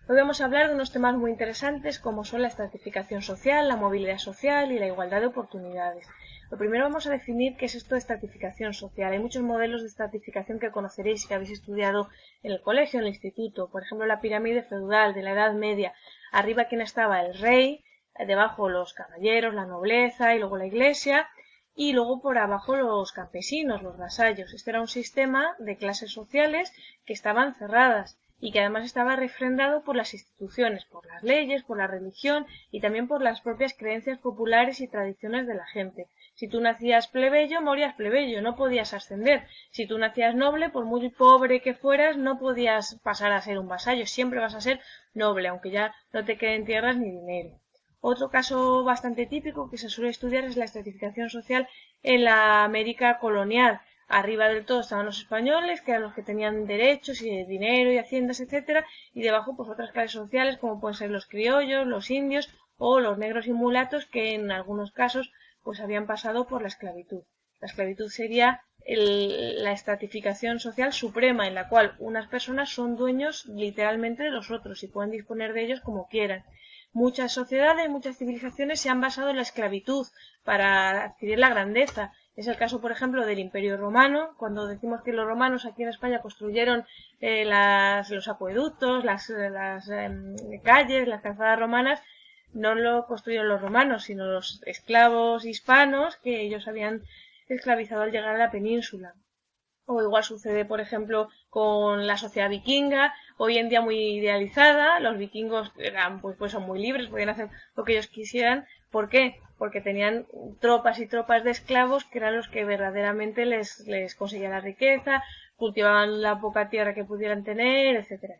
Hoy vamos a hablar de unos temas muy interesantes como son la estratificación social, la movilidad social y la igualdad de oportunidades. Lo primero vamos a definir qué es esto de estratificación social. Hay muchos modelos de estratificación que conoceréis y que habéis estudiado en el colegio, en el instituto. Por ejemplo, la pirámide feudal de la Edad Media. Arriba quien estaba el rey, debajo los caballeros, la nobleza y luego la iglesia. Y luego por abajo los campesinos, los vasallos. Este era un sistema de clases sociales que estaban cerradas y que además estaba refrendado por las instituciones, por las leyes, por la religión y también por las propias creencias populares y tradiciones de la gente. Si tú nacías plebeyo, morías plebeyo, no podías ascender. Si tú nacías noble, por muy pobre que fueras, no podías pasar a ser un vasallo, siempre vas a ser noble, aunque ya no te queden tierras ni dinero. Otro caso bastante típico que se suele estudiar es la estratificación social en la América colonial. Arriba del todo estaban los españoles, que eran los que tenían derechos y dinero y haciendas, etcétera, y debajo pues otras clases sociales como pueden ser los criollos, los indios o los negros y mulatos que en algunos casos pues habían pasado por la esclavitud. La esclavitud sería la estratificación social suprema en la cual unas personas son dueños literalmente de los otros y pueden disponer de ellos como quieran. Muchas sociedades, muchas civilizaciones se han basado en la esclavitud para adquirir la grandeza. Es el caso, por ejemplo, del Imperio Romano. Cuando decimos que los romanos aquí en España construyeron los acueductos, las calles, las calzadas romanas, no lo construyeron los romanos, sino los esclavos hispanos que ellos habían esclavizado al llegar a la península. O igual sucede, por ejemplo, con la sociedad vikinga, hoy en día muy idealizada. Los vikingos eran, pues son muy libres, podían hacer lo que ellos quisieran. ¿Por qué? Porque tenían tropas y tropas de esclavos que eran los que verdaderamente les conseguían la riqueza, cultivaban la poca tierra que pudieran tener, etcétera.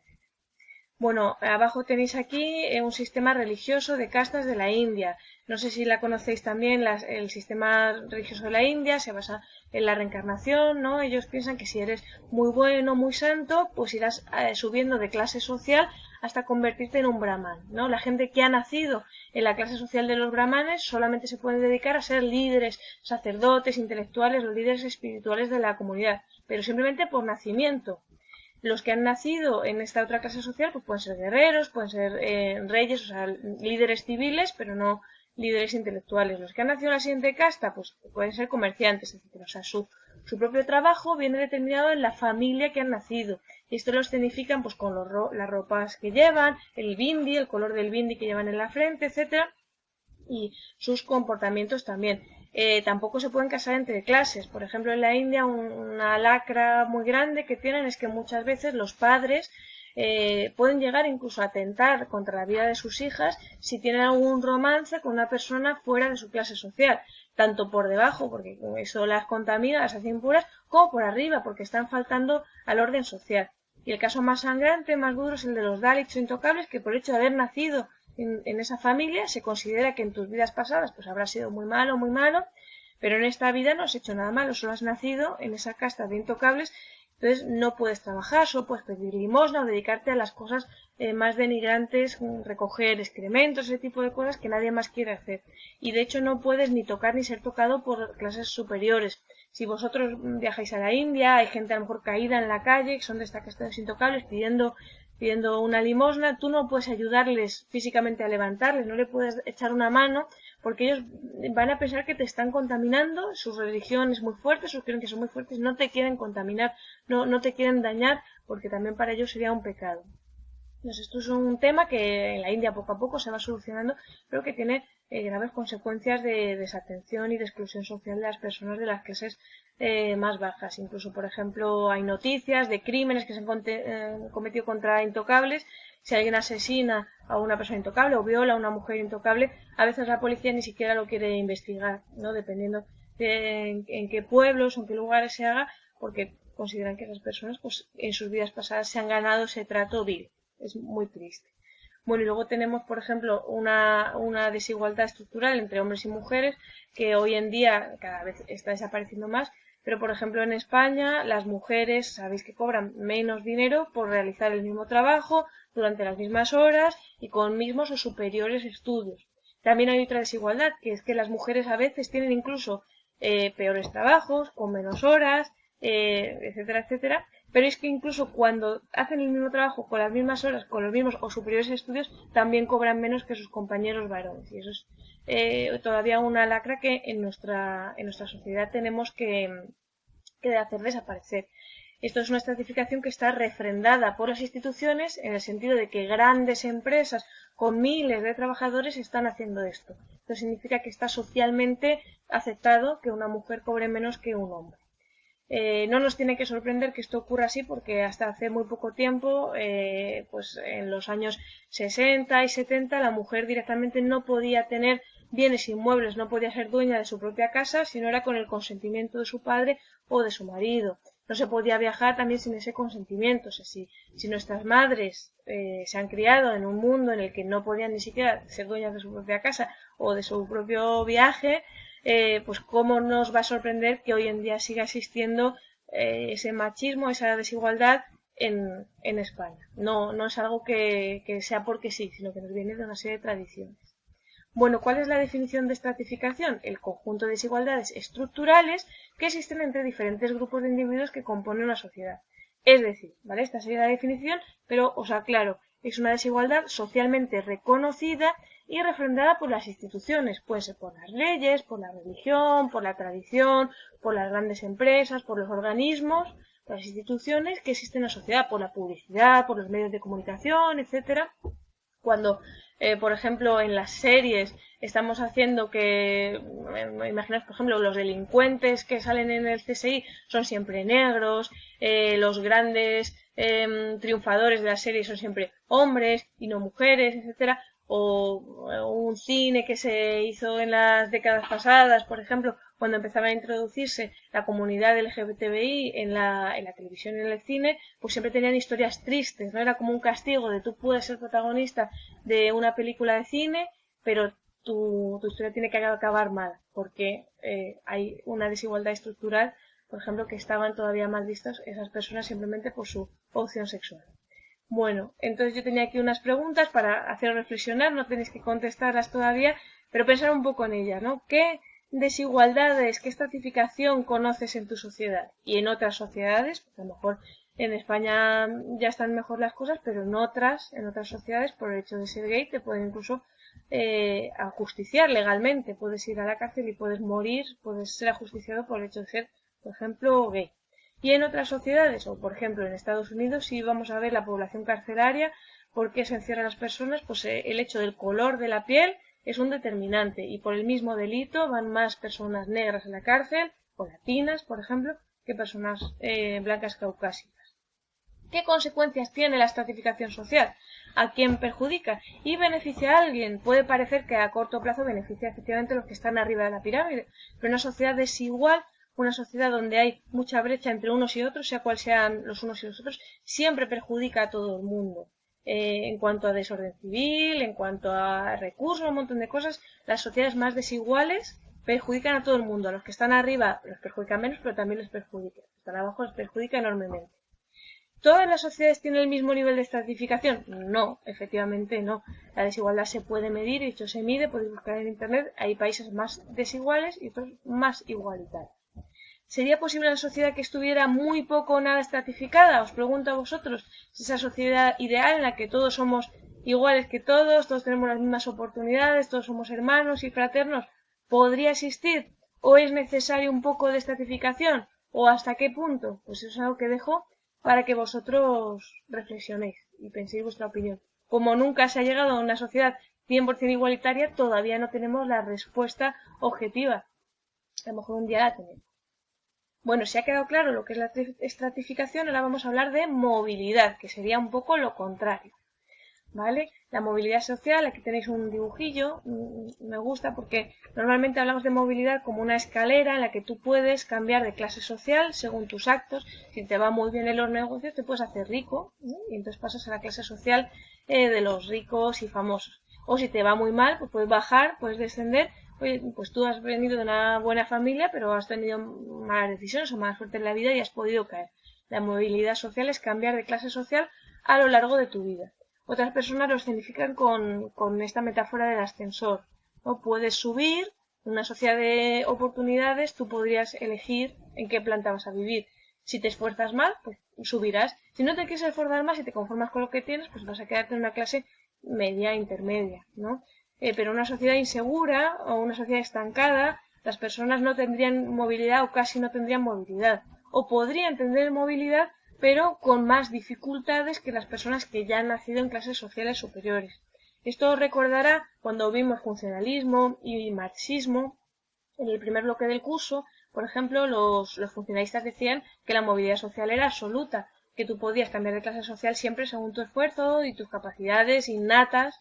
Bueno, abajo tenéis aquí un sistema religioso de castas de la India. No sé si la conocéis también, el sistema religioso de la India se basa en la reencarnación, ¿no? Ellos piensan que si eres muy bueno, muy santo, pues irás subiendo de clase social hasta convertirte en un brahman, ¿no? La gente que ha nacido en la clase social de los brahmanes solamente se puede dedicar a ser líderes, sacerdotes, intelectuales o líderes espirituales de la comunidad, pero simplemente por nacimiento. Los que han nacido en esta otra clase social pues pueden ser guerreros, pueden ser reyes, o sea, líderes civiles, pero no líderes intelectuales. Los que han nacido en la siguiente casta pues pueden ser comerciantes, etc. O sea, su propio trabajo viene determinado en la familia que han nacido. Y esto lo escenifican pues con las ropas que llevan, el bindi, el color del bindi que llevan en la frente, etc. Y sus comportamientos también. Tampoco se pueden casar entre clases. Por ejemplo, en la India una lacra muy grande que tienen es que muchas veces los padres pueden llegar incluso a atentar contra la vida de sus hijas si tienen algún romance con una persona fuera de su clase social, tanto por debajo, porque eso las contamina, las hace impuras, como por arriba, porque están faltando al orden social. Y el caso más sangrante, más duro, es el de los Dalits o intocables, que por el hecho de haber nacido en esa familia se considera que en tus vidas pasadas pues habrás sido muy malo, pero en esta vida no has hecho nada malo, solo has nacido en esa casta de intocables, entonces no puedes trabajar, solo puedes pedir limosna o dedicarte a las cosas más denigrantes, recoger excrementos, ese tipo de cosas que nadie más quiere hacer. Y de hecho no puedes ni tocar ni ser tocado por clases superiores. Si vosotros viajáis a la India, hay gente a lo mejor caída en la calle, que son de esta casta de los intocables, pidiendo una limosna, tú no puedes ayudarles físicamente a levantarles, no le puedes echar una mano, porque ellos van a pensar que te están contaminando, su religión es muy fuerte, sus creencias son muy fuertes, no te quieren contaminar, no te quieren dañar, porque también para ellos sería un pecado. Entonces, esto es un tema que en la India poco a poco se va solucionando, pero que tiene graves consecuencias de desatención y de exclusión social de las personas de las clases más bajas. Incluso, por ejemplo, hay noticias de crímenes que se han cometido contra intocables. Si alguien asesina a una persona intocable o viola a una mujer intocable, a veces la policía ni siquiera lo quiere investigar, ¿no? Dependiendo de en qué pueblos o en qué lugares se haga, porque consideran que esas personas pues en sus vidas pasadas se han ganado ese trato vil. Es muy triste. Bueno, y luego tenemos, por ejemplo, una desigualdad estructural entre hombres y mujeres que hoy en día cada vez está desapareciendo más, pero por ejemplo en España las mujeres sabéis que cobran menos dinero por realizar el mismo trabajo durante las mismas horas y con mismos o superiores estudios. También hay otra desigualdad, que es que las mujeres a veces tienen incluso peores trabajos, con menos horas, etcétera, etcétera, pero es que incluso cuando hacen el mismo trabajo con las mismas horas, con los mismos o superiores estudios, también cobran menos que sus compañeros varones. Y eso es todavía una lacra que en nuestra sociedad tenemos que hacer desaparecer. Esto es una estratificación que está refrendada por las instituciones en el sentido de que grandes empresas con miles de trabajadores están haciendo esto. Esto significa que está socialmente aceptado que una mujer cobre menos que un hombre. No nos tiene que sorprender que esto ocurra así porque hasta hace muy poco tiempo, pues en los años 60 y 70, la mujer directamente no podía tener bienes inmuebles, no podía ser dueña de su propia casa si no era con el consentimiento de su padre o de su marido. No se podía viajar también sin ese consentimiento. O sea, si nuestras madres se han criado en un mundo en el que no podían ni siquiera ser dueñas de su propia casa o de su propio viaje, pues cómo nos va a sorprender que hoy en día siga existiendo ese machismo, esa desigualdad en España. No es algo que sea porque sí, sino que nos viene de una serie de tradiciones. Bueno, ¿cuál es la definición de estratificación? El conjunto de desigualdades estructurales que existen entre diferentes grupos de individuos que componen una sociedad. Es decir, ¿vale? Esta sería la definición, pero os aclaro, es una desigualdad socialmente reconocida y refrendada por las instituciones. Puede ser por las leyes, por la religión, por la tradición, por las grandes empresas, por los organismos, por las instituciones que existen en la sociedad, por la publicidad, por los medios de comunicación, etcétera. Cuando, por ejemplo, en las series estamos haciendo que, imaginaos, por ejemplo, los delincuentes que salen en el CSI son siempre negros, los grandes triunfadores de la serie son siempre hombres y no mujeres, etcétera, o un cine que se hizo en las décadas pasadas, por ejemplo, cuando empezaba a introducirse la comunidad LGBTI en la televisión y en el cine, pues siempre tenían historias tristes, ¿no? Era como un castigo de tú puedes ser protagonista de una película de cine, pero tu historia tiene que acabar mal, porque hay una desigualdad estructural, por ejemplo, que estaban todavía mal vistas esas personas simplemente por su opción sexual. Bueno, entonces yo tenía aquí unas preguntas para haceros reflexionar, no tenéis que contestarlas todavía, pero pensar un poco en ellas, ¿no? ¿Qué desigualdades, qué estratificación conoces en tu sociedad y en otras sociedades? Porque a lo mejor en España ya están mejor las cosas, pero en otras sociedades, por el hecho de ser gay, te pueden incluso ajusticiar legalmente. Puedes ir a la cárcel y puedes morir, puedes ser ajusticiado por el hecho de ser, por ejemplo, gay. Y en otras sociedades, o por ejemplo en Estados Unidos, si vamos a ver la población carcelaria, ¿por qué se encierran las personas? Pues el hecho del color de la piel es un determinante y por el mismo delito van más personas negras a la cárcel, o latinas, por ejemplo, que personas blancas caucásicas. ¿Qué consecuencias tiene la estratificación social? ¿A quién perjudica? ¿Y beneficia a alguien? Puede parecer que a corto plazo beneficia efectivamente a los que están arriba de la pirámide, pero una sociedad desigual, una sociedad donde hay mucha brecha entre unos y otros, sea cual sean los unos y los otros, siempre perjudica a todo el mundo. En cuanto a desorden civil, en cuanto a recursos, un montón de cosas, las sociedades más desiguales perjudican a todo el mundo. A los que están arriba los perjudican menos, pero también les perjudica. Los que están abajo les perjudica enormemente. ¿Todas las sociedades tienen el mismo nivel de estratificación? No, efectivamente no. La desigualdad se puede medir, y hecho se mide, podéis buscar en internet, hay países más desiguales y otros más igualitarios. ¿Sería posible una sociedad que estuviera muy poco o nada estratificada? Os pregunto a vosotros, esa sociedad ideal en la que todos somos iguales que todos tenemos las mismas oportunidades, todos somos hermanos y fraternos, ¿podría existir? ¿O es necesario un poco de estratificación? ¿O hasta qué punto? Pues eso es algo que dejo para que vosotros reflexionéis y penséis vuestra opinión. Como nunca se ha llegado a una sociedad 100% igualitaria, todavía no tenemos la respuesta objetiva. A lo mejor un día la tenemos. Bueno, si ha quedado claro lo que es la estratificación, ahora vamos a hablar de movilidad, que sería un poco lo contrario. ¿Vale? La movilidad social, aquí tenéis un dibujillo, me gusta porque normalmente hablamos de movilidad como una escalera en la que tú puedes cambiar de clase social según tus actos. Si te va muy bien en los negocios, te puedes hacer rico, ¿no? Y entonces pasas a la clase social de los ricos y famosos. O si te va muy mal, pues puedes bajar, puedes descender. Oye, pues tú has venido de una buena familia, pero has tenido malas decisiones o mala suerte en la vida y has podido caer. La movilidad social es cambiar de clase social a lo largo de tu vida. Otras personas lo escenifican con esta metáfora del ascensor, ¿no? Puedes subir, en una sociedad de oportunidades, tú podrías elegir en qué planta vas a vivir. Si te esfuerzas más, pues subirás. Si no te quieres esforzar más y te conformas con lo que tienes, pues vas a quedarte en una clase media, intermedia, ¿no? Pero una sociedad insegura o una sociedad estancada, las personas no tendrían movilidad o casi no tendrían movilidad. O podrían tener movilidad, pero con más dificultades que las personas que ya han nacido en clases sociales superiores. Esto os recordará cuando vimos funcionalismo y marxismo en el primer bloque del curso. Por ejemplo, los funcionalistas decían que la movilidad social era absoluta, que tú podías cambiar de clase social siempre según tu esfuerzo y tus capacidades innatas,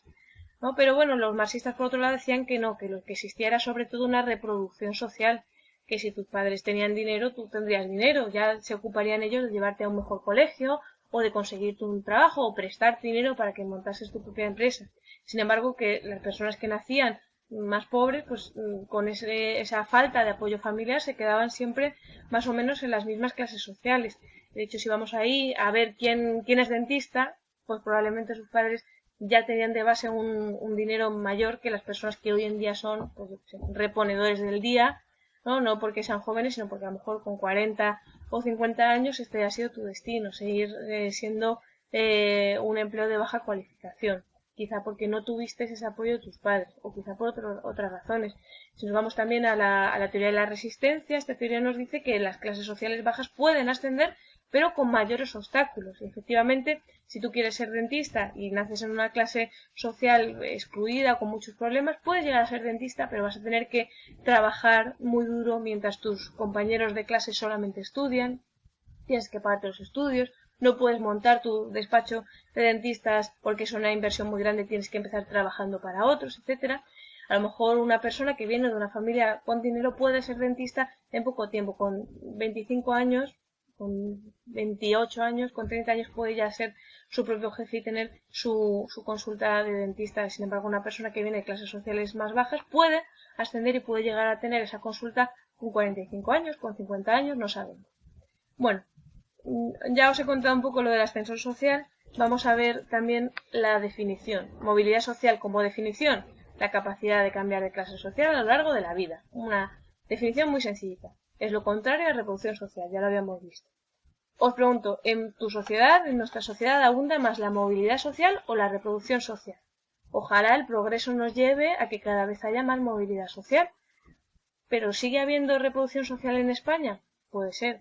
¿no? Pero bueno, los marxistas por otro lado decían que no, que lo que existía era sobre todo una reproducción social, que si tus padres tenían dinero, tú tendrías dinero, ya se ocuparían ellos de llevarte a un mejor colegio o de conseguirte un trabajo o prestar dinero para que montases tu propia empresa. Sin embargo, que las personas que nacían más pobres, pues con esa falta de apoyo familiar se quedaban siempre más o menos en las mismas clases sociales. De hecho, si vamos ahí a ver quién es dentista, pues probablemente sus padres ya tenían de base un dinero mayor que las personas que hoy en día son, pues, reponedores del día, no porque sean jóvenes, sino porque a lo mejor con 40 o 50 años este ha sido tu destino, seguir siendo un empleo de baja cualificación. Quizá porque no tuviste ese apoyo de tus padres, o quizá por otras razones. Si nos vamos también a la teoría de la resistencia, esta teoría nos dice que las clases sociales bajas pueden ascender, pero con mayores obstáculos. Y efectivamente, si tú quieres ser dentista y naces en una clase social excluida, con muchos problemas, puedes llegar a ser dentista, pero vas a tener que trabajar muy duro mientras tus compañeros de clase solamente estudian, tienes que pagarte los estudios, no puedes montar tu despacho de dentistas porque es una inversión muy grande, tienes que empezar trabajando para otros, etcétera. A lo mejor una persona que viene de una familia con dinero puede ser dentista en poco tiempo, con 25 años, con 28 años, con 30 años puede ya ser su propio jefe y tener su consulta de dentista. Sin embargo, una persona que viene de clases sociales más bajas puede ascender y puede llegar a tener esa consulta con 45 años, con 50 años, no sabemos. Bueno, ya os he contado un poco lo del ascensor social. Vamos a ver también la definición. Movilidad social como definición, la capacidad de cambiar de clase social a lo largo de la vida. Una definición muy sencillita. Es lo contrario a reproducción social, ya lo habíamos visto. Os pregunto, ¿en tu sociedad, en nuestra sociedad, abunda más la movilidad social o la reproducción social? Ojalá el progreso nos lleve a que cada vez haya más movilidad social. ¿Pero sigue habiendo reproducción social en España? Puede ser.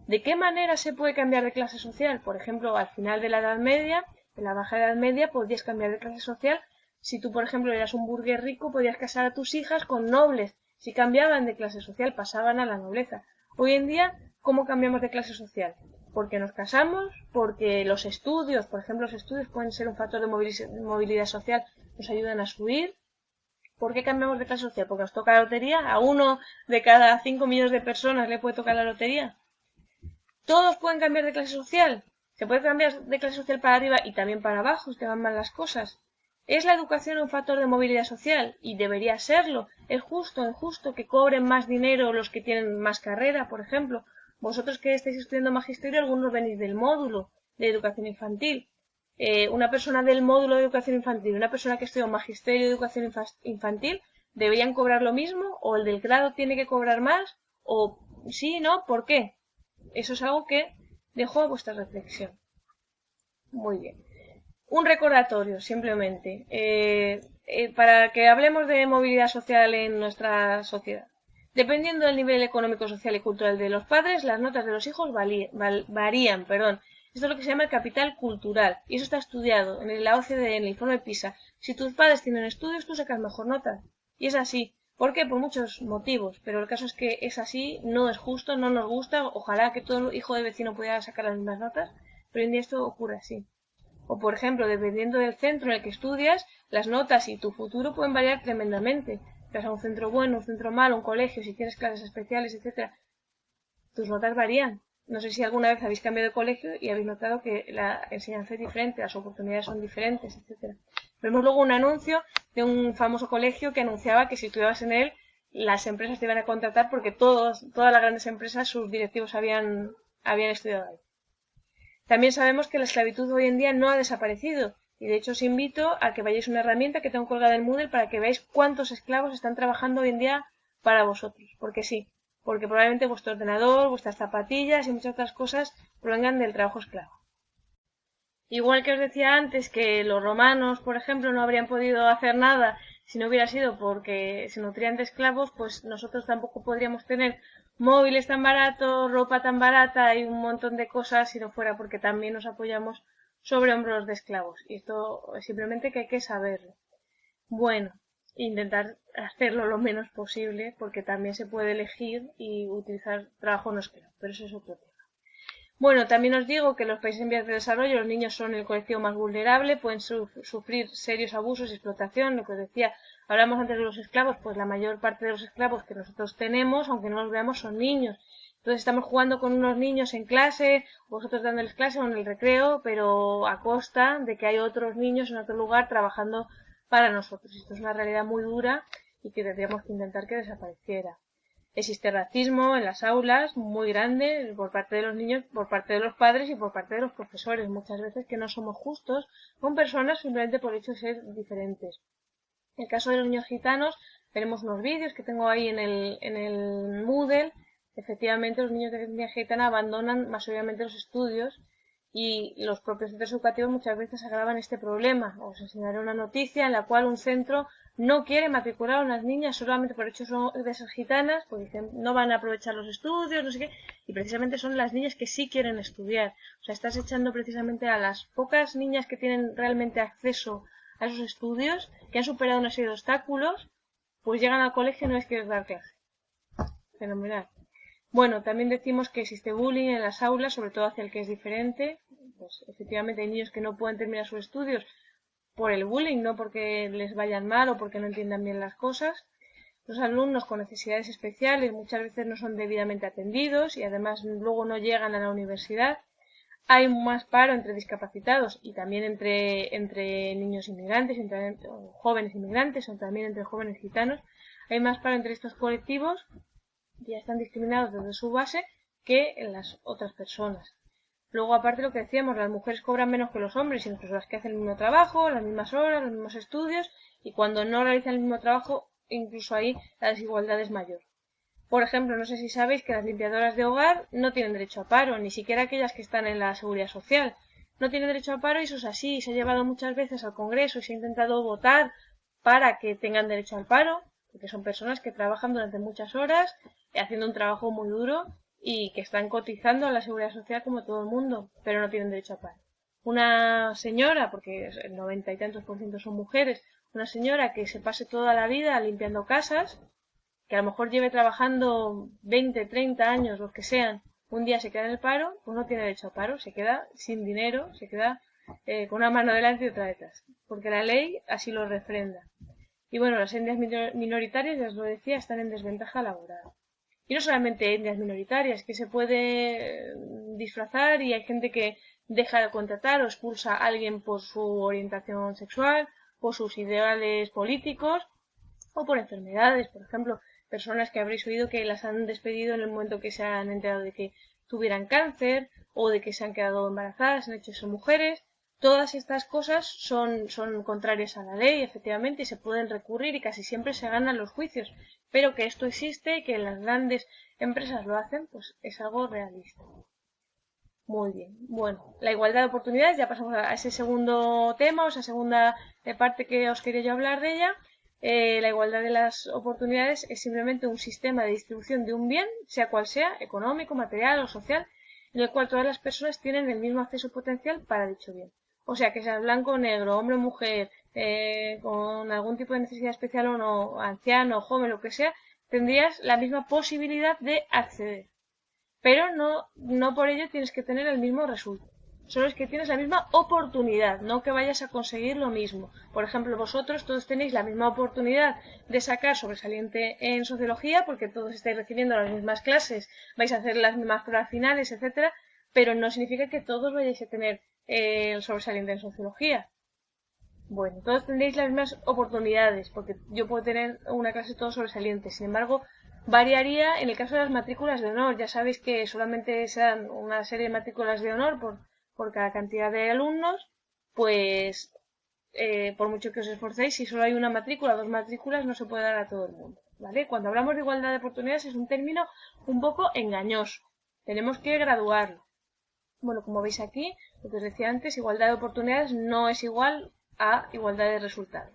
¿De qué manera se puede cambiar de clase social? Por ejemplo, al final de la Edad Media, en la Baja Edad Media, podías cambiar de clase social. Si tú, por ejemplo, eras un burgués rico, podías casar a tus hijas con nobles. Si cambiaban de clase social, pasaban a la nobleza. Hoy en día, ¿cómo cambiamos de clase social? Porque nos casamos, porque los estudios, por ejemplo, los estudios pueden ser un factor de movilidad social, nos ayudan a subir. ¿Por qué cambiamos de clase social? Porque nos toca la lotería. A 1 de cada 5 millones de personas le puede tocar la lotería. ¿Todos pueden cambiar de clase social? ¿Se puede cambiar de clase social para arriba y también para abajo si te van mal las cosas? ¿Es la educación un factor de movilidad social? Y debería serlo. ¿Es justo o injusto que cobren más dinero los que tienen más carrera, por ejemplo? Vosotros que estáis estudiando magisterio, algunos venís del módulo de educación infantil. Una persona del módulo de educación infantil y una persona que estudia magisterio de educación infantil, ¿deberían cobrar lo mismo? ¿O el del grado tiene que cobrar más? ¿O sí, no? ¿Por qué? Eso es algo que dejo a vuestra reflexión. Muy bien. Un recordatorio, simplemente, para que hablemos de movilidad social en nuestra sociedad. Dependiendo del nivel económico, social y cultural de los padres, las notas de los hijos varían. Esto es lo que se llama el capital cultural. Y eso está estudiado en la OCDE, en el informe PISA. Si tus padres tienen estudios, tú sacas mejor nota. Y es así. ¿Por qué? Por muchos motivos, pero el caso es que es así, no es justo, no nos gusta, ojalá que todo hijo de vecino pudiera sacar las mismas notas, pero hoy en día esto ocurre así. O por ejemplo, dependiendo del centro en el que estudias, las notas y tu futuro pueden variar tremendamente. Si vas a un centro bueno, un centro malo, un colegio, si tienes clases especiales, etcétera, tus notas varían. No sé si alguna vez habéis cambiado de colegio y habéis notado que la enseñanza es diferente, las oportunidades son diferentes, etcétera. Vemos luego un anuncio de un famoso colegio que anunciaba que si estudiabas en él, las empresas te iban a contratar porque todas las grandes empresas, sus directivos habían estudiado ahí. También sabemos que la esclavitud hoy en día no ha desaparecido y de hecho os invito a que vayáis a una herramienta que tengo colgada en Moodle para que veáis cuántos esclavos están trabajando hoy en día para vosotros. Porque sí, porque probablemente vuestro ordenador, vuestras zapatillas y muchas otras cosas provengan del trabajo esclavo. Igual que os decía antes que los romanos, por ejemplo, no habrían podido hacer nada si no hubiera sido porque se nutrían de esclavos, pues nosotros tampoco podríamos tener móviles tan baratos, ropa tan barata y un montón de cosas si no fuera porque también nos apoyamos sobre hombros de esclavos. Y esto simplemente que hay que saberlo. Bueno, intentar hacerlo lo menos posible porque también se puede elegir y utilizar trabajo no esclavo, pero eso es otro tema. Bueno, también os digo que en los países en vías de desarrollo los niños son el colectivo más vulnerable, pueden sufrir serios abusos y explotación, lo que os decía, hablamos antes de los esclavos, pues la mayor parte de los esclavos que nosotros tenemos, aunque no los veamos, son niños. Entonces estamos jugando con unos niños en clase, vosotros dándoles clase o en el recreo, pero a costa de que hay otros niños en otro lugar trabajando para nosotros. Esto es una realidad muy dura y que tendríamos que intentar que desapareciera. Existe racismo en las aulas muy grande por parte de los niños, por parte de los padres y por parte de los profesores. Muchas veces que no somos justos con personas simplemente por el hecho de ser diferentes. En el caso de los niños gitanos, veremos unos vídeos que tengo ahí en el Moodle. Efectivamente, los niños de etnia gitana abandonan más obviamente los estudios y los propios centros educativos muchas veces agravan este problema. Os enseñaré una noticia en la cual un centro no quiere matricular a unas niñas solamente por hecho de ser gitanas, pues dicen no van a aprovechar los estudios, no sé qué, y precisamente son las niñas que sí quieren estudiar. O sea, estás echando precisamente a las pocas niñas que tienen realmente acceso a esos estudios, que han superado una serie de obstáculos, pues llegan al colegio y no les quieres dar clase. Fenomenal. Bueno, también decimos que existe bullying en las aulas, sobre todo hacia el que es diferente. Pues efectivamente hay niños que no pueden terminar sus estudios por el bullying, no porque les vayan mal o porque no entiendan bien las cosas. Los alumnos con necesidades especiales muchas veces no son debidamente atendidos y además luego no llegan a la universidad. Hay más paro entre discapacitados y también entre niños inmigrantes, entre jóvenes inmigrantes o también entre jóvenes gitanos. Hay más paro entre estos colectivos que ya están discriminados desde su base que en las otras personas. Luego, aparte de lo que decíamos, las mujeres cobran menos que los hombres, incluso las que hacen el mismo trabajo, las mismas horas, los mismos estudios, y cuando no realizan el mismo trabajo, incluso ahí la desigualdad es mayor. Por ejemplo, no sé si sabéis que las limpiadoras de hogar no tienen derecho a paro, ni siquiera aquellas que están en la seguridad social. No tienen derecho a paro y eso es así. Se ha llevado muchas veces al Congreso y se ha intentado votar para que tengan derecho al paro, porque son personas que trabajan durante muchas horas, haciendo un trabajo muy duro y que están cotizando a la seguridad social como todo el mundo, pero no tienen derecho a paro. Una señora, porque el 90 y tantos % son mujeres, una señora que se pase toda la vida limpiando casas, que a lo mejor lleve trabajando 20, 30 años, los que sean, un día se queda en el paro, pues no tiene derecho a paro, se queda sin dinero, se queda con una mano delante y otra detrás, porque la ley así lo refrenda. Y bueno, las etnias minoritarias, ya os lo decía, están en desventaja laboral. Y no solamente etnias minoritarias, que se puede disfrazar y hay gente que deja de contratar o expulsa a alguien por su orientación sexual, por sus ideales políticos o por enfermedades. Por ejemplo, personas que habréis oído que las han despedido en el momento que se han enterado de que tuvieran cáncer o de que se han quedado embarazadas, han hecho eso mujeres. Todas estas cosas son contrarias a la ley, efectivamente, y se pueden recurrir y casi siempre se ganan los juicios. Pero que esto existe y que las grandes empresas lo hacen, pues es algo realista. Muy bien. Bueno, la igualdad de oportunidades, ya pasamos a ese segundo tema, o esa segunda parte que os quería yo hablar de ella. La igualdad de las oportunidades es simplemente un sistema de distribución de un bien, sea cual sea, económico, material o social, en el cual todas las personas tienen el mismo acceso potencial para dicho bien. O sea, que seas blanco, negro, hombre o mujer, con algún tipo de necesidad especial o no, anciano, joven, lo que sea, tendrías la misma posibilidad de acceder. Pero no por ello tienes que tener el mismo resultado. Solo es que tienes la misma oportunidad, no que vayas a conseguir lo mismo. Por ejemplo, vosotros todos tenéis la misma oportunidad de sacar sobresaliente en sociología, porque todos estáis recibiendo las mismas clases, vais a hacer las mismas pruebas finales, etcétera, pero no significa que todos vayáis a tener el sobresaliente en sociología. Bueno, todos tendréis las mismas oportunidades, porque yo puedo tener una clase todo sobresaliente. Sin embargo, variaría en el caso de las matrículas de honor. Ya sabéis que solamente se dan una serie de matrículas de honor por cada cantidad de alumnos, pues por mucho que os esforcéis, si solo hay una matrícula o dos matrículas, no se puede dar a todo el mundo. ¿vale? Cuando hablamos de igualdad de oportunidades es un término un poco engañoso. Tenemos que graduarlo. Bueno, como veis aquí, lo que os decía antes, igualdad de oportunidades no es igual a igualdad de resultados.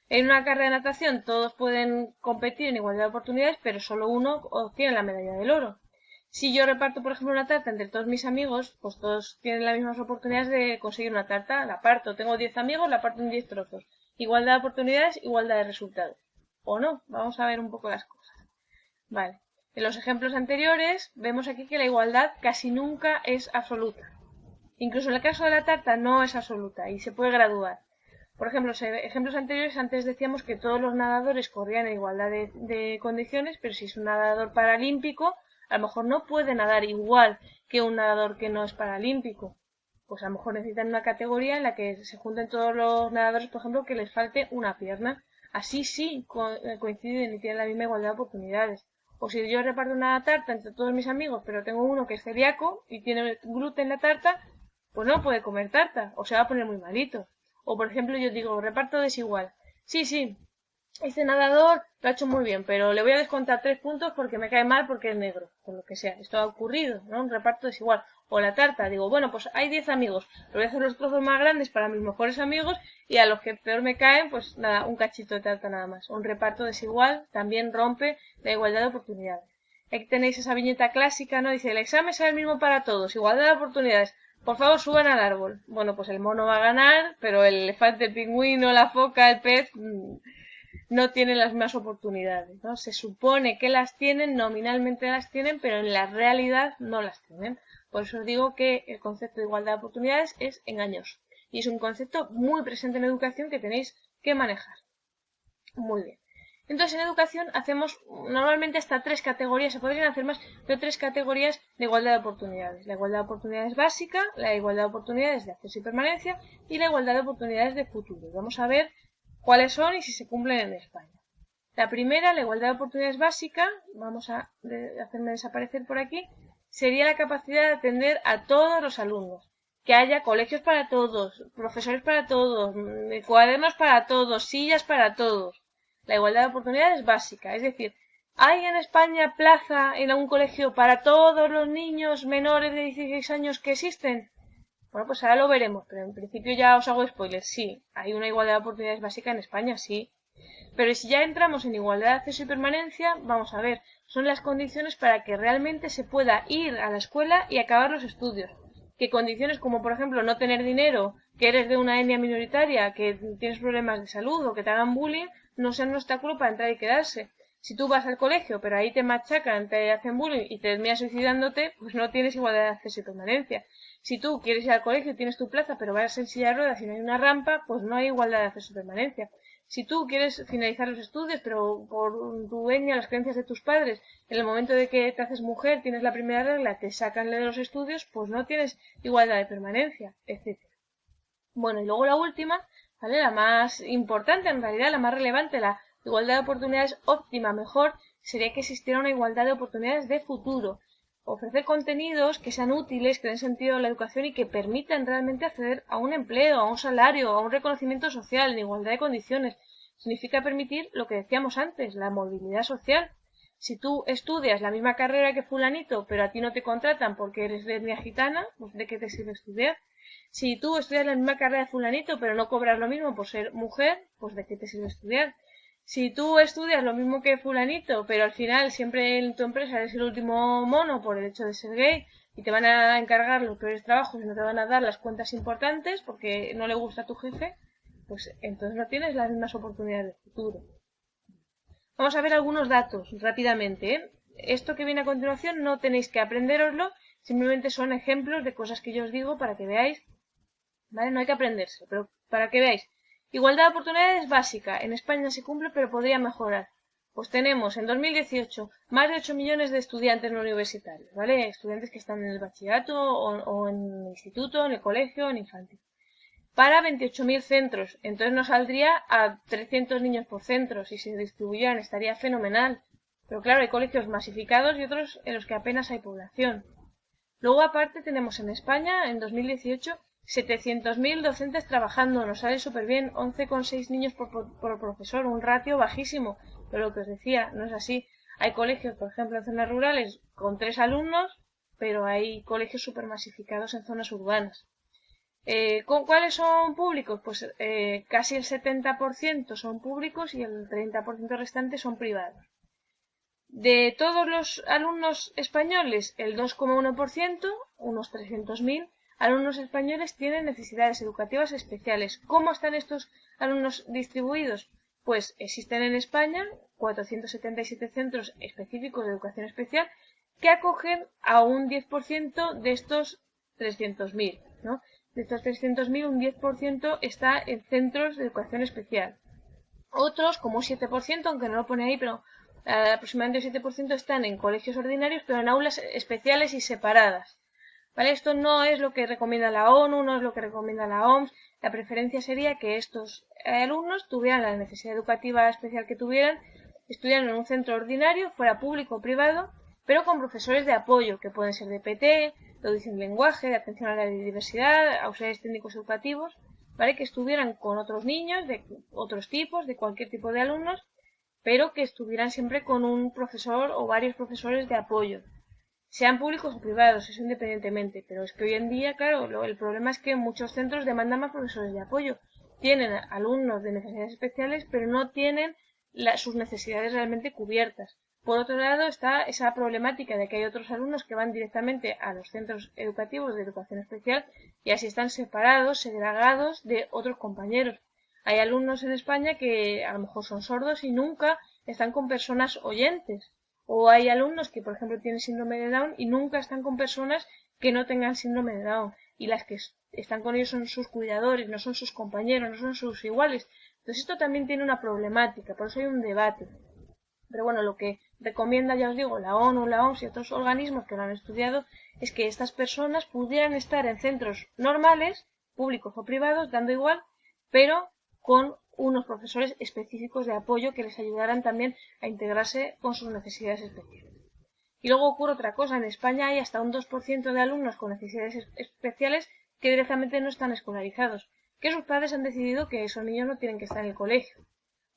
En una carrera de natación todos pueden competir en igualdad de oportunidades, pero solo uno obtiene la medalla del oro. Si yo reparto, por ejemplo, una tarta entre todos mis amigos, pues todos tienen las mismas oportunidades de conseguir una tarta, la parto. Tengo 10 amigos, la parto en 10 trozos. Igualdad de oportunidades, igualdad de resultados. ¿O no? Vamos a ver un poco las cosas. Vale. En los ejemplos anteriores vemos aquí que la igualdad casi nunca es absoluta. Incluso en el caso de la tarta no es absoluta y se puede graduar. Por ejemplo, en ejemplos anteriores antes decíamos que todos los nadadores corrían en igualdad de condiciones, pero si es un nadador paralímpico, a lo mejor no puede nadar igual que un nadador que no es paralímpico. Pues a lo mejor necesitan una categoría en la que se junten todos los nadadores, por ejemplo, que les falte una pierna. Así sí coinciden y tienen la misma igualdad de oportunidades. O si yo reparto una tarta entre todos mis amigos, pero tengo uno que es celíaco y tiene gluten en la tarta, pues no puede comer tarta o se va a poner muy malito. O por ejemplo yo digo, reparto desigual. Sí, este nadador lo ha hecho muy bien, pero le voy a descontar 3 puntos porque me cae mal porque es negro, por lo que sea. Esto ha ocurrido, ¿no? Un reparto desigual. O la tarta, digo, bueno, pues hay 10 amigos, pero voy a hacer los trozos más grandes para mis mejores amigos y a los que peor me caen, pues nada, un cachito de tarta nada más. Un reparto desigual también rompe la igualdad de oportunidades. Aquí tenéis esa viñeta clásica, ¿no? Dice, el examen será el mismo para todos, igualdad de oportunidades. Por favor, suban al árbol. Bueno, pues el mono va a ganar, pero el elefante, el pingüino, la foca, el pez no tienen las mismas oportunidades, ¿no? Se supone que las tienen, nominalmente las tienen, pero en la realidad no las tienen. Por eso os digo que el concepto de igualdad de oportunidades es engañoso. Y es un concepto muy presente en educación que tenéis que manejar. Muy bien. Entonces, en educación hacemos normalmente hasta 3 categorías, se podrían hacer más, pero 3 categorías de igualdad de oportunidades. La igualdad de oportunidades básica, la igualdad de oportunidades de acceso y permanencia y la igualdad de oportunidades de futuro. Vamos a ver cuáles son y si se cumplen en España. La primera, la igualdad de oportunidades básica, vamos a hacerme desaparecer por aquí, sería la capacidad de atender a todos los alumnos. Que haya colegios para todos, profesores para todos, cuadernos para todos, sillas para todos. La igualdad de oportunidades básica, es decir, ¿hay en España plaza en algún colegio para todos los niños menores de 16 años que existen? Bueno, pues ahora lo veremos, pero en principio ya os hago spoilers. Sí, hay una igualdad de oportunidades básica en España, sí. Pero si ya entramos en igualdad de acceso y permanencia, vamos a ver, son las condiciones para que realmente se pueda ir a la escuela y acabar los estudios. Que condiciones como, por ejemplo, no tener dinero, que eres de una etnia minoritaria, que tienes problemas de salud o que te hagan bullying, no sean un obstáculo para entrar y quedarse. Si tú vas al colegio, pero ahí te machacan, te hacen bullying y te terminas suicidándote, pues no tienes igualdad de acceso y permanencia. Si tú quieres ir al colegio y tienes tu plaza, pero vas en silla de ruedas y no hay una rampa, pues no hay igualdad de acceso y permanencia. Si tú quieres finalizar los estudios, pero por tu etnia, las creencias de tus padres, en el momento de que te haces mujer, tienes la primera regla, te sacan de los estudios, pues no tienes igualdad de permanencia, etc. Bueno, y luego la última, ¿vale? La más importante, en realidad, la más relevante, la igualdad de oportunidades óptima, mejor, sería que existiera una igualdad de oportunidades de futuro. Ofrecer contenidos que sean útiles, que den sentido a la educación y que permitan realmente acceder a un empleo, a un salario, a un reconocimiento social en igualdad de condiciones. Significa permitir lo que decíamos antes, la movilidad social. Si tú estudias la misma carrera que fulanito, pero a ti no te contratan porque eres de etnia gitana, pues ¿de qué te sirve estudiar? Si tú estudias la misma carrera de fulanito, pero no cobras lo mismo por ser mujer, pues ¿de qué te sirve estudiar? Si tú estudias lo mismo que fulanito, pero al final siempre en tu empresa eres el último mono por el hecho de ser gay y te van a encargar los peores trabajos y no te van a dar las cuentas importantes porque no le gusta a tu jefe, pues entonces no tienes las mismas oportunidades de futuro. Vamos a ver algunos datos rápidamente, ¿eh? Esto que viene a continuación no tenéis que aprendéroslo, simplemente son ejemplos de cosas que yo os digo para que veáis, ¿vale? No hay que aprenderse, pero para que veáis. Igualdad de oportunidades básica. En España se cumple, pero podría mejorar. Pues tenemos en 2018 más de 8 millones de estudiantes no universitarios, ¿vale? Estudiantes que están en el bachillerato o en el instituto, en el colegio, en infantil. Para 28.000 centros. Entonces nos saldría a 300 niños por centro. Si se distribuyeran estaría fenomenal. Pero claro, hay colegios masificados y otros en los que apenas hay población. Luego aparte tenemos en España, en 2018, 700.000 docentes trabajando, nos sale súper bien, 11,6 niños por profesor, un ratio bajísimo, Pero lo que os decía, no es así. Hay colegios, por ejemplo, en zonas rurales con 3 alumnos, pero hay colegios supermasificados en zonas urbanas. ¿Cuáles son públicos? Pues casi el 70% son públicos y el 30% restante son privados. De todos los alumnos españoles, el 2,1%, unos 300.000 alumnos españoles tienen necesidades educativas especiales. ¿Cómo están estos alumnos distribuidos? Pues existen en España 477 centros específicos de educación especial que acogen a un 10% de estos 300.000, ¿no? De estos 300.000, un 10% está en centros de educación especial. Otros, como un 7%, aunque no lo pone ahí, pero aproximadamente un 7% están en colegios ordinarios, pero en aulas especiales y separadas. ¿Vale? Esto no es lo que recomienda la ONU, no es lo que recomienda la OMS. La preferencia sería que estos alumnos tuvieran la necesidad educativa especial que tuvieran, estudiaran en un centro ordinario, fuera público o privado, pero con profesores de apoyo, que pueden ser de PT, de audición y lenguaje, de atención a la diversidad, auxiliares técnicos educativos, ¿vale? Que estuvieran con otros niños de otros tipos, de cualquier tipo de alumnos, pero que estuvieran siempre con un profesor o varios profesores de apoyo, sean públicos o privados, eso independientemente. Pero es que hoy en día, claro, el problema es que muchos centros demandan más profesores de apoyo. Tienen alumnos de necesidades especiales, pero no tienen sus necesidades realmente cubiertas. Por otro lado, está esa problemática de que hay otros alumnos que van directamente a los centros educativos de educación especial y así están separados, segregados de otros compañeros. Hay alumnos en España que a lo mejor son sordos y nunca están con personas oyentes. O hay alumnos que, por ejemplo, tienen síndrome de Down y nunca están con personas que no tengan síndrome de Down. Y las que están con ellos son sus cuidadores, no son sus compañeros, no son sus iguales. Entonces esto también tiene una problemática, por eso hay un debate. Pero bueno, lo que recomienda, ya os digo, la ONU, la OMS y otros organismos que lo han estudiado es que estas personas pudieran estar en centros normales, públicos o privados, dando igual, pero con unos profesores específicos de apoyo que les ayudaran también a integrarse con sus necesidades especiales. Y luego ocurre otra cosa, en España hay hasta un 2% de alumnos con necesidades especiales que directamente no están escolarizados, que sus padres han decidido que esos niños no tienen que estar en el colegio,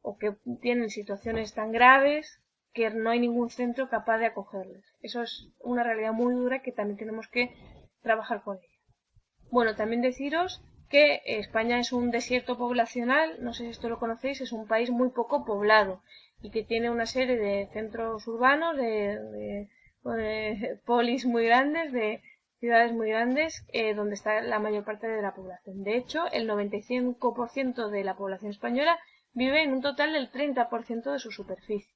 o que tienen situaciones tan graves que no hay ningún centro capaz de acogerles. Eso es una realidad muy dura que también tenemos que trabajar con ella. Bueno, también deciros que España es un desierto poblacional, no sé si esto lo conocéis, es un país muy poco poblado y que tiene una serie de centros urbanos, de polis muy grandes, de ciudades muy grandes, donde está la mayor parte de la población. De hecho, el 95% de la población española vive en un total del 30% de su superficie.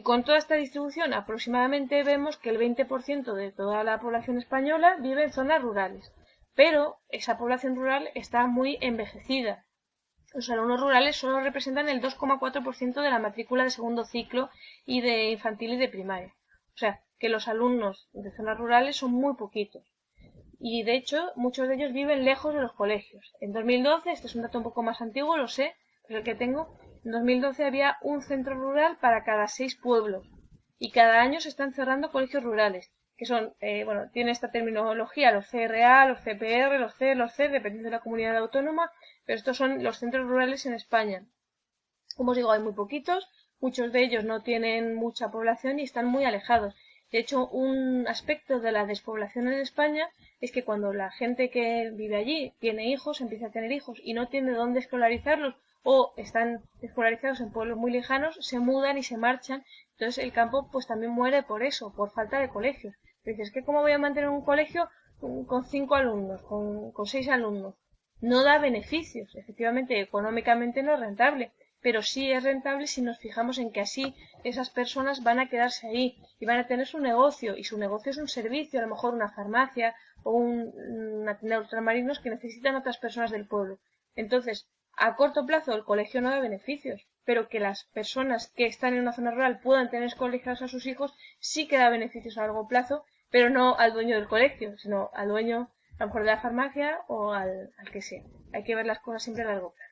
Con toda esta distribución, aproximadamente vemos que el 20% de toda la población española vive en zonas rurales. Pero esa población rural está muy envejecida. Los alumnos rurales solo representan el 2,4% de la matrícula de segundo ciclo y de infantil y de primaria. O sea, que los alumnos de zonas rurales son muy poquitos. Y de hecho, muchos de ellos viven lejos de los colegios. En 2012, este es un dato un poco más antiguo, lo sé, pero el que tengo, en 2012 había un centro rural para cada 6 pueblos. Y cada año se están cerrando colegios rurales, que son, tiene esta terminología, los CRA, los CPR, los C, dependiendo de la comunidad autónoma, pero estos son los centros rurales en España. Como os digo, hay muy poquitos, muchos de ellos no tienen mucha población y están muy alejados. De hecho, un aspecto de la despoblación en España es que cuando la gente que vive allí tiene hijos, empieza a tener hijos y no tiene dónde escolarizarlos o están escolarizados en pueblos muy lejanos, se mudan y se marchan. Entonces el campo pues también muere por eso, por falta de colegios. Dices, ¿que cómo voy a mantener un colegio con 5 alumnos, con 6 alumnos? No da beneficios, efectivamente, económicamente no es rentable, pero sí es rentable si nos fijamos en que así esas personas van a quedarse ahí y van a tener su negocio, y su negocio es un servicio, a lo mejor una farmacia o una tienda de ultramarinos que necesitan otras personas del pueblo. Entonces, a corto plazo el colegio no da beneficios, pero que las personas que están en una zona rural puedan tener escolarizados a sus hijos sí que da beneficios a largo plazo, pero no al dueño del colegio, sino al dueño a lo mejor de la farmacia o al que sea. Hay que ver las cosas siempre a largo plazo.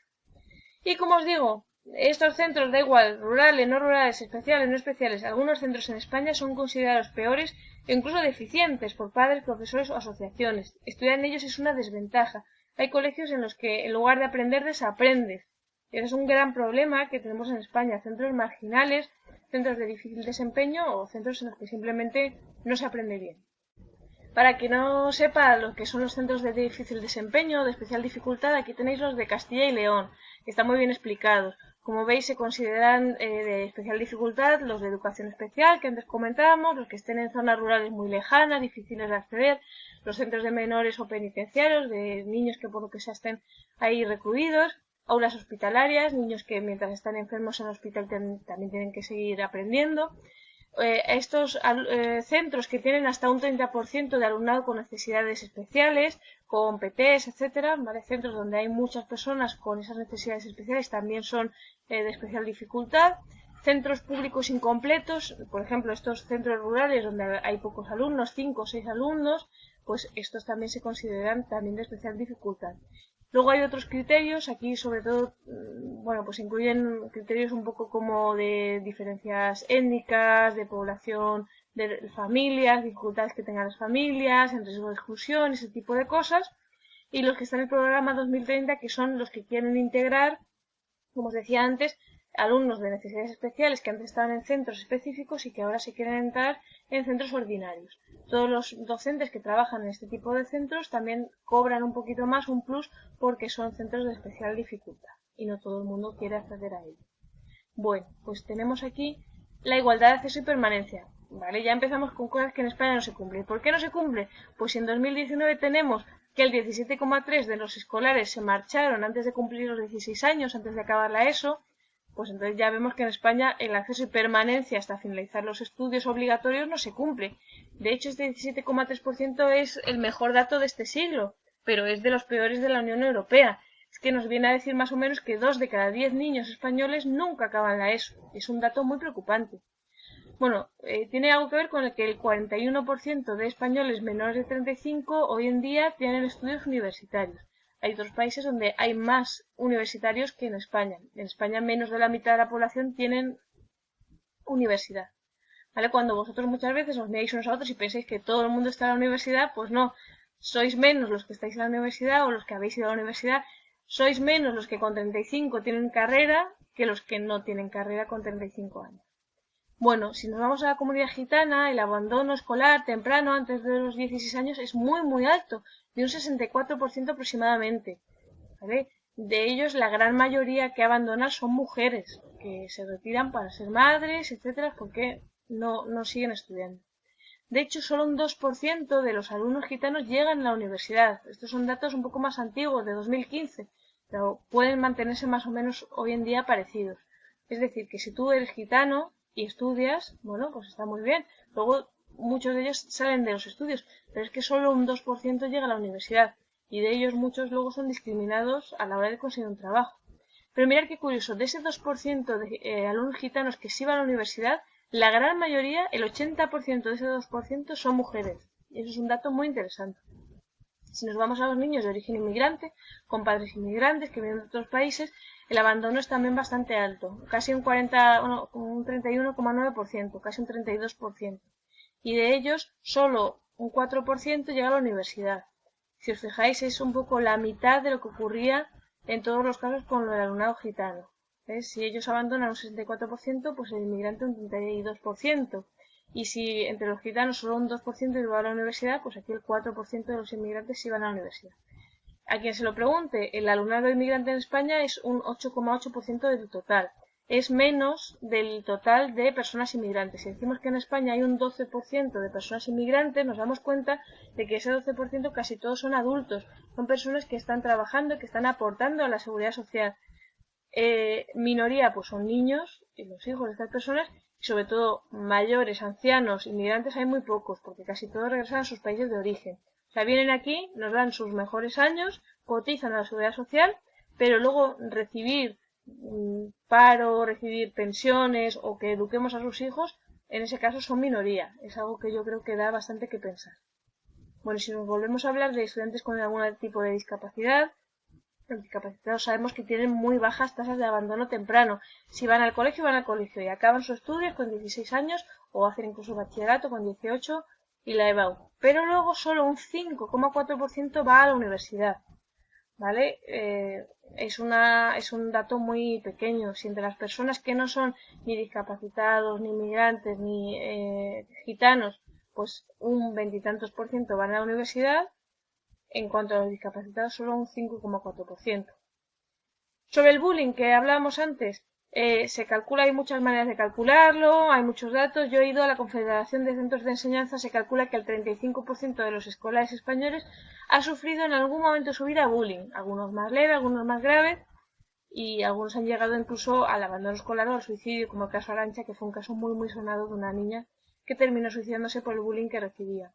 Y como os digo, estos centros, da igual, rurales, no rurales, especiales, no especiales, algunos centros en España son considerados peores e incluso deficientes por padres, profesores o asociaciones. Estudiar en ellos es una desventaja. Hay colegios en los que en lugar de aprender desaprendes. Ese es un gran problema que tenemos en España, centros marginales, centros de difícil desempeño o centros en los que simplemente no se aprende bien. Para quien no sepa lo que son los centros de difícil desempeño o de especial dificultad, aquí tenéis los de Castilla y León, que están muy bien explicados. Como veis, se consideran de especial dificultad los de educación especial, que antes comentábamos, los que estén en zonas rurales muy lejanas, difíciles de acceder, los centros de menores o penitenciarios, de niños que por lo que sea estén ahí recluidos, aulas hospitalarias, niños que mientras están enfermos en el hospital también tienen que seguir aprendiendo. Estos centros que tienen hasta un 30% de alumnado con necesidades especiales, con PTs, etcétera, ¿vale? Centros donde hay muchas personas con esas necesidades especiales también son de especial dificultad. Centros públicos incompletos, por ejemplo, estos centros rurales donde hay pocos alumnos, 5 o 6 alumnos, pues estos también se consideran también de especial dificultad. Luego hay otros criterios, aquí sobre todo, bueno, pues incluyen criterios un poco como de diferencias étnicas, de población, de familias, dificultades que tengan las familias, en riesgo de exclusión, ese tipo de cosas. Y los que están en el programa 2030, que son los que quieren integrar, como os decía antes, alumnos de necesidades especiales que antes estaban en centros específicos y que ahora se quieren entrar en centros ordinarios. Todos los docentes que trabajan en este tipo de centros también cobran un poquito más, un plus, porque son centros de especial dificultad y no todo el mundo quiere acceder a ellos. Bueno, pues tenemos aquí la igualdad de acceso y permanencia. Vale, ya empezamos con cosas que en España no se cumplen. ¿Por qué no se cumple? Pues si en 2019 tenemos que el 17,3% de los escolares se marcharon antes de cumplir los 16 años, antes de acabar la ESO, pues entonces ya vemos que en España el acceso y permanencia hasta finalizar los estudios obligatorios no se cumple. De hecho, este 17,3% es el mejor dato de este siglo, pero es de los peores de la Unión Europea. Es que nos viene a decir más o menos que 2 de cada 10 niños españoles nunca acaban la ESO. Es un dato muy preocupante. Bueno, tiene algo que ver con el que el 41% de españoles menores de 35 hoy en día tienen estudios universitarios. Hay otros países donde hay más universitarios que en España. En España menos de la mitad de la población tienen universidad. ¿Vale? Cuando vosotros muchas veces os miráis unos a otros y pensáis que todo el mundo está en la universidad, pues no. Sois menos los que estáis en la universidad o los que habéis ido a la universidad. Sois menos los que con 35 tienen carrera que los que no tienen carrera con 35 años. Bueno, si nos vamos a la comunidad gitana, el abandono escolar temprano, antes de los 16 años, es muy, muy alto, de un 64% aproximadamente. ¿Vale? De ellos, la gran mayoría que abandonan son mujeres, que se retiran para ser madres, etcétera, porque no siguen estudiando. De hecho, solo un 2% de los alumnos gitanos llegan a la universidad. Estos son datos un poco más antiguos, de 2015, pero pueden mantenerse más o menos hoy en día parecidos. Es decir, que si tú eres gitano y estudias, bueno, pues está muy bien. Luego, muchos de ellos salen de los estudios, pero es que solo un 2% llega a la universidad, y de ellos muchos luego son discriminados a la hora de conseguir un trabajo. Pero mirad qué curioso, de ese 2% de alumnos gitanos que sí van a la universidad, la gran mayoría, el 80% de ese 2%, son mujeres. Y eso es un dato muy interesante. Si nos vamos a los niños de origen inmigrante, con padres inmigrantes que vienen de otros países, el abandono es también bastante alto, casi un 31,9%, casi un 32%. Y de ellos, solo un 4% llega a la universidad. Si os fijáis, es un poco la mitad de lo que ocurría en todos los casos con el alumnado gitano. ¿Ves? Si ellos abandonan un 64%, pues el inmigrante un 32%. Y si entre los gitanos solo un 2% iba a la universidad, pues aquí el 4% de los inmigrantes iban a la universidad. A quien se lo pregunte, el alumnado inmigrante en España es un 8,8% del total. Es menos del total de personas inmigrantes. Si decimos que en España hay un 12% de personas inmigrantes, nos damos cuenta de que ese 12% casi todos son adultos. Son personas que están trabajando, que están aportando a la seguridad social. Minoría, pues son niños y los hijos de estas personas, y sobre todo mayores, ancianos, inmigrantes hay muy pocos, porque casi todos regresan a sus países de origen. O sea, vienen aquí, nos dan sus mejores años, cotizan a la seguridad social, pero luego recibir paro, recibir pensiones o que eduquemos a sus hijos, en ese caso son minoría. Es algo que yo creo que da bastante que pensar. Bueno, si nos volvemos a hablar de estudiantes con algún tipo de discapacidad, los discapacitados sabemos que tienen muy bajas tasas de abandono temprano. Si van al colegio y acaban sus estudios con 16 años o hacen incluso bachillerato con 18 y la EBAU. Pero luego solo un 5,4% va a la universidad. ¿vale? Es un dato muy pequeño. Si entre las personas que no son ni discapacitados, ni migrantes, ni gitanos, pues un veintitantos por ciento van a la universidad, en cuanto a los discapacitados solo un 5,4%. Sobre el bullying que hablábamos antes, se calcula, hay muchas maneras de calcularlo, hay muchos datos. Yo he ido a la Confederación de Centros de Enseñanza, se calcula que el 35% de los escolares españoles ha sufrido en algún momento de su vida bullying, algunos más leve, algunos más graves, y algunos han llegado incluso al abandono escolar o al suicidio, como el caso Arantxa, que fue un caso muy sonado de una niña que terminó suicidándose por el bullying que recibía.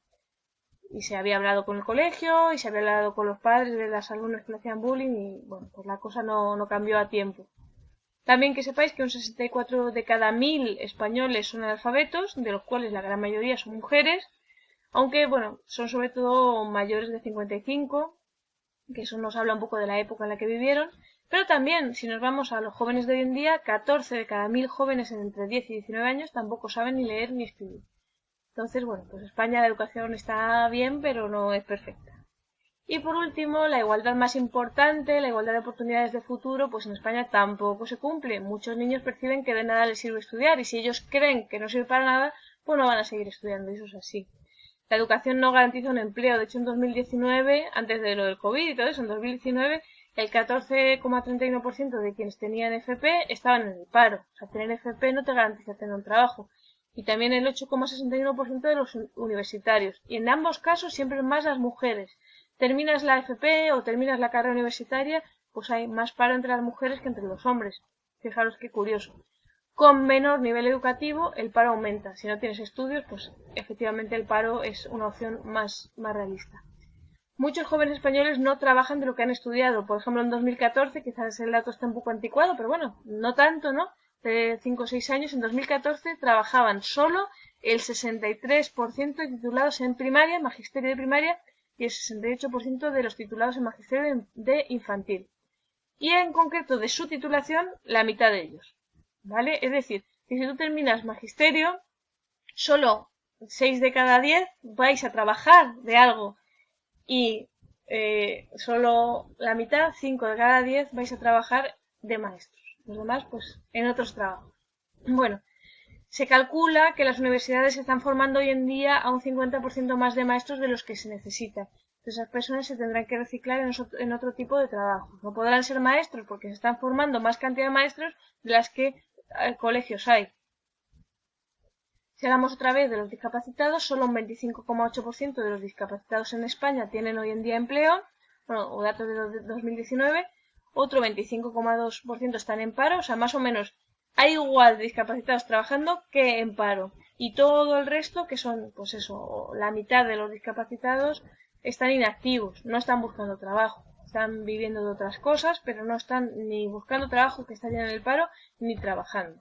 Y se había hablado con el colegio, y se había hablado con los padres de las alumnas que le hacían bullying, y bueno, pues la cosa no cambió a tiempo. También que sepáis que un 64 de cada 1000 españoles son analfabetos, de los cuales la gran mayoría son mujeres, aunque bueno, son sobre todo mayores de 55, que eso nos habla un poco de la época en la que vivieron, pero también, si nos vamos a los jóvenes de hoy en día, 14 de cada 1000 jóvenes entre 10 y 19 años tampoco saben ni leer ni escribir. Entonces, bueno, pues España la educación está bien, pero no es perfecta. Y por último, la igualdad más importante, la igualdad de oportunidades de futuro, pues en España tampoco se cumple. Muchos niños perciben que de nada les sirve estudiar, y si ellos creen que no sirve para nada, pues no van a seguir estudiando, y eso es así. La educación no garantiza un empleo. De hecho, en 2019, antes de lo del COVID y todo eso, en 2019, el 14,31% de quienes tenían FP estaban en el paro. O sea, tener FP no te garantiza tener un trabajo. Y también el 8,61% de los universitarios. Y en ambos casos siempre más las mujeres. Terminas la FP o terminas la carrera universitaria, pues hay más paro entre las mujeres que entre los hombres. Fijaros qué curioso. Con menor nivel educativo, el paro aumenta. Si no tienes estudios, pues efectivamente el paro es una opción más realista. Muchos jóvenes españoles no trabajan de lo que han estudiado. Por ejemplo, en 2014, quizás el dato está un poco anticuado, pero bueno, no tanto, ¿no? De 5 o 6 años, en 2014 trabajaban solo el 63% de titulados en primaria, magisterio de primaria, y el 68% de los titulados en magisterio de infantil. Y en concreto de su titulación, la mitad de ellos. ¿Vale? Es decir, que si tú terminas magisterio, solo 6 de cada 10 vais a trabajar de algo, y solo la mitad, 5 de cada 10, vais a trabajar de maestros. Los demás, pues, en otros trabajos. Bueno, se calcula que las universidades se están formando hoy en día a un 50% más de maestros de los que se necesitan. Esas personas se tendrán que reciclar en otro tipo de trabajo. No podrán ser maestros porque se están formando más cantidad de maestros de las que colegios hay. Si hablamos otra vez de los discapacitados, solo un 25,8% de los discapacitados en España tienen hoy en día empleo, bueno, o datos de 2019, otro 25,2% están en paro, o sea, más o menos hay igual de discapacitados trabajando que en paro. Y todo el resto, que son, pues eso, la mitad de los discapacitados, están inactivos, no están buscando trabajo. Están viviendo de otras cosas, pero no están ni buscando trabajo, que estarían en el paro, ni trabajando.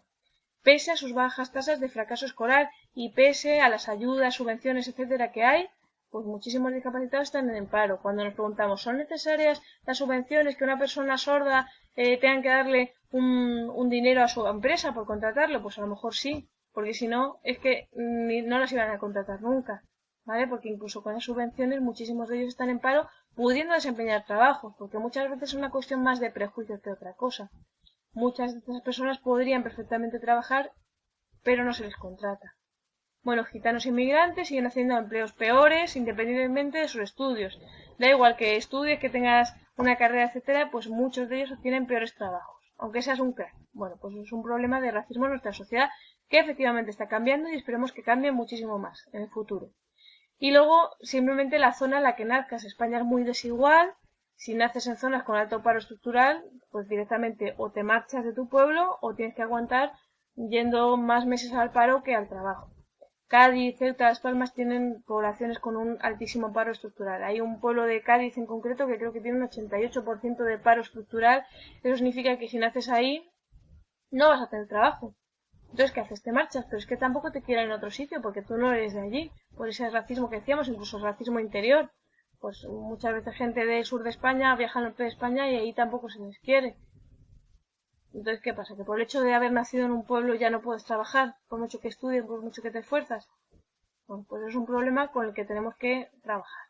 Pese a sus bajas tasas de fracaso escolar y pese a las ayudas, subvenciones, etcétera, que hay, pues muchísimos discapacitados están en el paro. Cuando nos preguntamos, ¿son necesarias las subvenciones, que una persona sorda tengan que darle un dinero a su empresa por contratarlo? Pues a lo mejor sí, porque si no, es que no las iban a contratar nunca, ¿vale? Porque incluso con las subvenciones muchísimos de ellos están en paro pudiendo desempeñar trabajos, porque muchas veces es una cuestión más de prejuicio que otra cosa. Muchas de estas personas podrían perfectamente trabajar, pero no se les contrata. Bueno, gitanos inmigrantes siguen haciendo empleos peores independientemente de sus estudios. Da igual que estudies, que tengas una carrera, etcétera, pues muchos de ellos tienen peores trabajos, aunque seas un crack. Bueno, pues es un problema de racismo en nuestra sociedad que efectivamente está cambiando y esperemos que cambie muchísimo más en el futuro. Y luego, simplemente la zona en la que nazcas. España es muy desigual. Si naces en zonas con alto paro estructural, pues directamente o te marchas de tu pueblo o tienes que aguantar yendo más meses al paro que al trabajo. Cádiz, Ceuta, Las Palmas tienen poblaciones con un altísimo paro estructural. Hay un pueblo de Cádiz en concreto que creo que tiene un 88% de paro estructural. Eso significa que si naces ahí no vas a tener trabajo. Entonces, ¿qué haces? Te marchas, pero es que tampoco te quieren en otro sitio porque tú no eres de allí. Por ese racismo que decíamos, incluso el racismo interior. Pues muchas veces gente del sur de España viaja al norte de España y ahí tampoco se les quiere. Entonces, ¿qué pasa? ¿Que por el hecho de haber nacido en un pueblo ya no puedes trabajar? Por mucho que estudies, por mucho que te esfuerzas. Bueno, pues es un problema con el que tenemos que trabajar.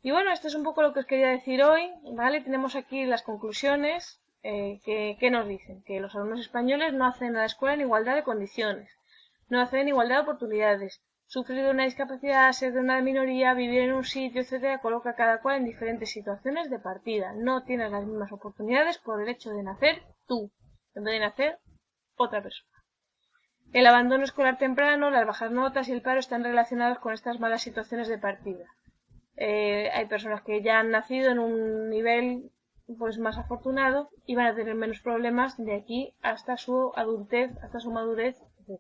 Y bueno, esto es un poco lo que os quería decir hoy, ¿vale? Tenemos aquí las conclusiones que nos dicen que los alumnos españoles no acceden a la escuela en igualdad de condiciones, no acceden en igualdad de oportunidades, sufrir de una discapacidad, ser de una minoría, vivir en un sitio, etcétera, coloca a cada cual en diferentes situaciones de partida. No tienes las mismas oportunidades por el hecho de nacer tú, en vez de nacer otra persona. El abandono escolar temprano, las bajas notas y el paro están relacionados con estas malas situaciones de partida. Hay personas que ya han nacido en un nivel pues más afortunado y van a tener menos problemas de aquí hasta su adultez, hasta su madurez, etc.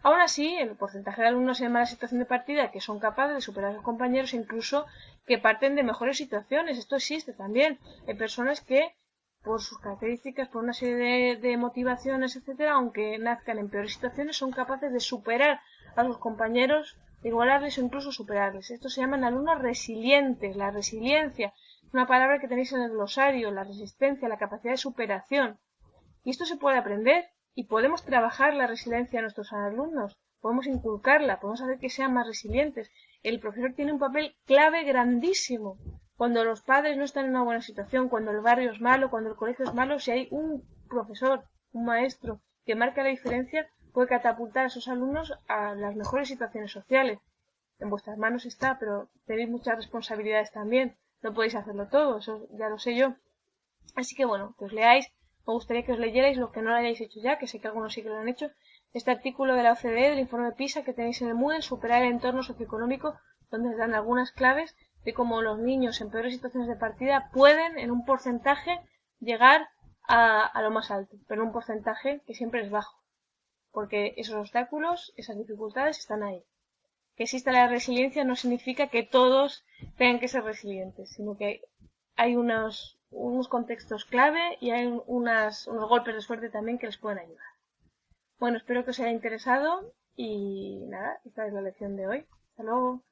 Aún así, el porcentaje de alumnos en mala situación de partida que son capaces de superar a sus compañeros, incluso que parten de mejores situaciones, esto existe también. Hay personas que, por sus características, por una serie de motivaciones, etcétera, aunque nazcan en peores situaciones, son capaces de superar a sus compañeros, de igualarles o incluso superarles. Estos se llaman alumnos resilientes. La resiliencia es una palabra que tenéis en el glosario, la resistencia, la capacidad de superación. Y esto se puede aprender y podemos trabajar la resiliencia de nuestros alumnos, podemos inculcarla, podemos hacer que sean más resilientes. El profesor tiene un papel clave grandísimo. Cuando los padres no están en una buena situación, cuando el barrio es malo, cuando el colegio es malo, si hay un profesor, un maestro que marca la diferencia, puede catapultar a esos alumnos a las mejores situaciones sociales. En vuestras manos está, pero tenéis muchas responsabilidades también. No podéis hacerlo todo, eso ya lo sé yo. Así que bueno, que os leáis. Me gustaría que os leyerais, los que no lo hayáis hecho ya, que sé que algunos sí que lo han hecho, este artículo de la OCDE, del informe PISA, que tenéis en el Moodle, Superar el entorno socioeconómico, donde os dan algunas claves de cómo los niños en peores situaciones de partida pueden, en un porcentaje, llegar a lo más alto, pero en un porcentaje que siempre es bajo, porque esos obstáculos, esas dificultades están ahí. Que exista la resiliencia no significa que todos tengan que ser resilientes, sino que hay unos contextos clave y hay unos golpes de suerte también que les pueden ayudar. Bueno, espero que os haya interesado y nada, esta es la lección de hoy. Hasta luego.